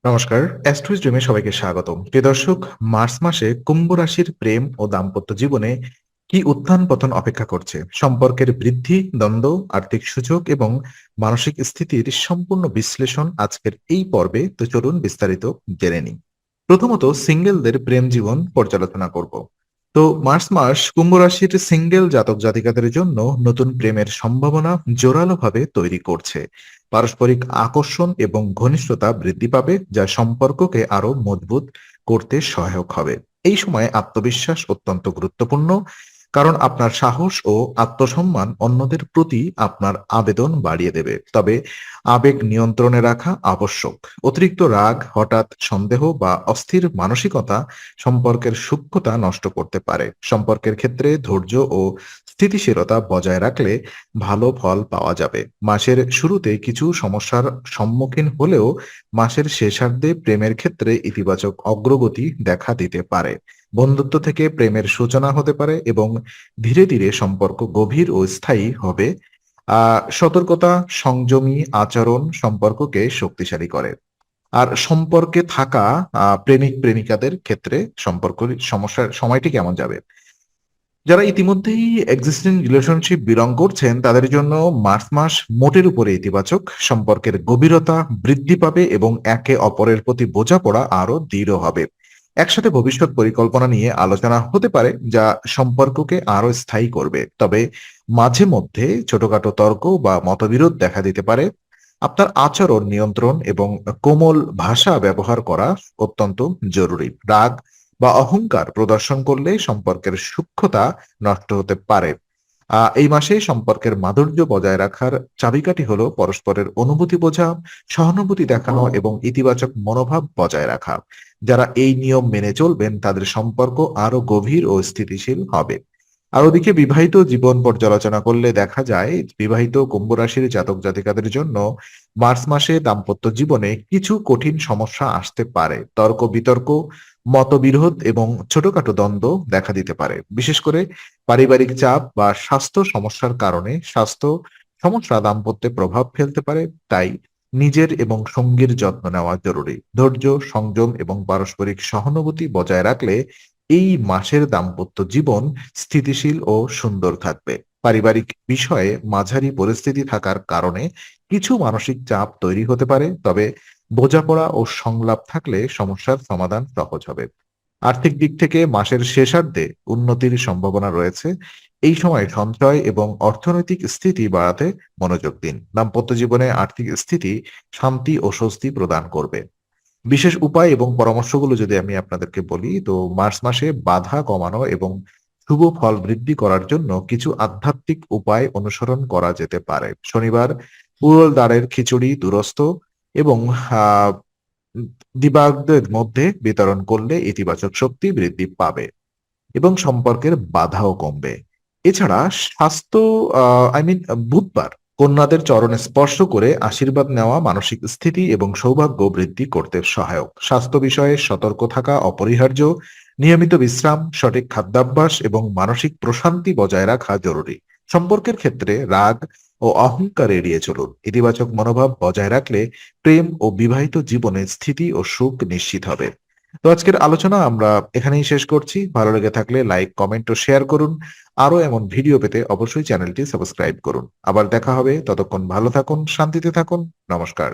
নমস্কার, অ্যাস্ট্রো ড্রিমে সবাইকে স্বাগতম। প্রিয় দর্শক, মার্চ মাসে কুম্ভ রাশির প্রেম ও দাম্পত্য জীবনে কি উত্থান পতন অপেক্ষা করছে? সম্পর্কের বৃদ্ধি, দ্বন্দ্ব, আর্থিক সুযোগ এবং মানসিক স্থিতির সম্পূর্ণ বিশ্লেষণ আজকের এই পর্বে। তো চলুন বিস্তারিত জেনে নিই। প্রথমত সিঙ্গেলদের প্রেম জীবন পর্যালোচনা করব। তো মার্চ মাস কুম্ভ রাশির সিঙ্গেল জাতক জাতিকাদের জন্য নতুন প্রেমের সম্ভাবনা জোরালোভাবে তৈরি করছে। পারস্পরিক আকর্ষণ এবং ঘনিষ্ঠতা বৃদ্ধি পাবে, যা সম্পর্ককে আরো মজবুত করতে সহায়ক হবে। এই সময়ে আত্মবিশ্বাস অত্যন্ত গুরুত্বপূর্ণ, কারণ আপনার সাহস ও আত্মসম্মান অন্যদের প্রতি আপনার আবেদন বাড়িয়ে দেবে। তবে আবেগ নিয়ন্ত্রণে রাখা আবশ্যক। অতিরিক্ত রাগ, হঠাৎ সন্দেহ বা অস্থির মানসিকতা সম্পর্কের সূক্ষ্মতা নষ্ট করতে পারে। সম্পর্কের ক্ষেত্রে ধৈর্য ও স্থিতিশীলতা বজায় রাখলে ভালো ফল পাওয়া যাবে। মাসের শুরুতে কিছু সমস্যার সম্মুখীন হলেও মাসের শেষার্ধে প্রেমের ক্ষেত্রে ইতিবাচক অগ্রগতি দেখা দিতে পারে। বন্ধুত্ব থেকে প্রেমের সূচনা হতে পারে এবং ধীরে ধীরে সম্পর্ক গভীর ও স্থায়ী হবে। সতর্কতা, সংযমী আচরণ সম্পর্ককে শক্তিশালী করে। আর সম্পর্কে থাকা প্রেমিক প্রেমিকাদের ক্ষেত্রে সম্পর্ক সমস্যার সময়টি কেমন যাবে? যারা ইতিমধ্যেই এক্সিস্টিং রিলেশনশিপ বিলং করছেন তাদের জন্য মার্চ মাস মোটের উপরে ইতিবাচক। সম্পর্কের গভীরতা বৃদ্ধি পাবে এবং একে অপরের প্রতি বোঝাপড়া আরো দৃঢ় হবে। একসাথে ভবিষ্যৎ পরিকল্পনা নিয়ে আলোচনা হতে পারে, যা সম্পর্ককে আরো স্থায়ী করবে। তবে মাঝে মধ্যে ছোটখাটো তর্ক বা মতবিরোধ দেখা দিতে পারে। আপনার আচরণ নিয়ন্ত্রণ এবং কোমল ভাষা ব্যবহার করা অত্যন্ত জরুরি। রাগ বা অহংকার প্রদর্শন করলে সম্পর্কের সূক্ষ্মতা নষ্ট হতে পারে। এই মাসে সম্পর্কের মাধুর্য বজায় রাখার চাবিকাঠি হলো পরস্পরের অনুভূতি বোঝা, সহানুভূতি দেখানো এবং ইতিবাচক মনোভাব বজায় রাখা। যারা এই নিয়ম মেনে চলবেন তাদের সম্পর্ক আরো গভীর ও স্থিতিশীল হবে। আর ওদিকে বিবাহিত জীবন পর্যালোচনা করলে দেখা যায় বিবাহিত কুম্ভ রাশির জাতক জাতিকাদের জন্য মার্চ মাসে দাম্পত্য জীবনে কিছু কঠিন সমস্যা আসতে পারে। তর্ক বিতর্ক, মতবিরোধ এবং ছোটখাটো দ্বন্দ্ব দেখা দিতে পারে। বিশেষ করে পারিবারিক চাপ বা স্বাস্থ্য সমস্যার কারণে স্বাস্থ্য সমস্যা দাম্পত্যে প্রভাব ফেলতে পারে। তাই নিজের এবং সঙ্গীর যত্ন নেওয়া জরুরি। ধৈর্য, সংযম এবং পারস্পরিক সহানুভূতি বজায় রাখলে এই মাসের দাম্পত্য জীবন স্থিতিশীল ও সুন্দর থাকবে। পারিবারিক বিষয়ে মাঝারি পরিস্থিতি থাকার কারণে কিছু মানসিক চাপ তৈরি হতে পারে, তবে বোঝাপড়া ও সংলাপ থাকলে সমস্যার সমাধান সহজ হবে। আর্থিক দিক থেকে মাসের শেষার্ধে উন্নতির সম্ভাবনা রয়েছে। এই সময় সঞ্চয় এবং অর্থনৈতিক স্থিতি বাড়াতে মনোযোগ দিন। দাম্পত্য জীবনে আর্থিক স্থিতি শান্তি ও স্বস্তি প্রদান করবে। বিশেষ উপায় এবং পরামর্শগুলো যদি আমি আপনাদেরকে বলি, তো মার্চ মাসে বাধা কমানো এবং শুভ ফল বৃদ্ধি করার জন্য কিছু আধ্যাত্মিক উপায় অনুসরণ করা যেতে পারে। শনিবার উড়ল দ্বারের খিচুড়ি দুরস্ত এবং আহ দিবাগদের মধ্যে বিতরণ করলে ইতিবাচক শক্তি বৃদ্ধি পাবে এবং সম্পর্কের বাধাও কমবে। এছাড়া স্বাস্থ্য বুধবার কন্যাদের চরণে স্পর্শ করে আশীর্বাদ নেওয়া মানসিক স্থিতি এবং সৌভাগ্য বৃদ্ধি করতে সহায়ক। স্বাস্থ্য বিষয়ে সতর্ক থাকা অপরিহার্য। নিয়মিত বিশ্রাম, সঠিক খাদ্যাভ্যাস এবং মানসিক প্রশান্তি বজায় রাখা জরুরি। সম্পর্কের ক্ষেত্রে রাগ ও অহংকার এড়িয়ে চলুন। ইতিবাচক মনোভাব বজায় রাখলে প্রেম ও বিবাহিত জীবনে স্থিতি ও সুখ নিশ্চিত হবে। তো আজকের আলোচনা আমরা এখানেই শেষ করছি। ভালো লেগে থাকলে লাইক, কমেন্ট ও শেয়ার করুন। আরো এমন ভিডিও পেতে অবশ্যই চ্যানেলটি সাবস্ক্রাইব করুন। আবার দেখা হবে, ততক্ষণ ভালো থাকুন, শান্তিতে থাকুন। নমস্কার।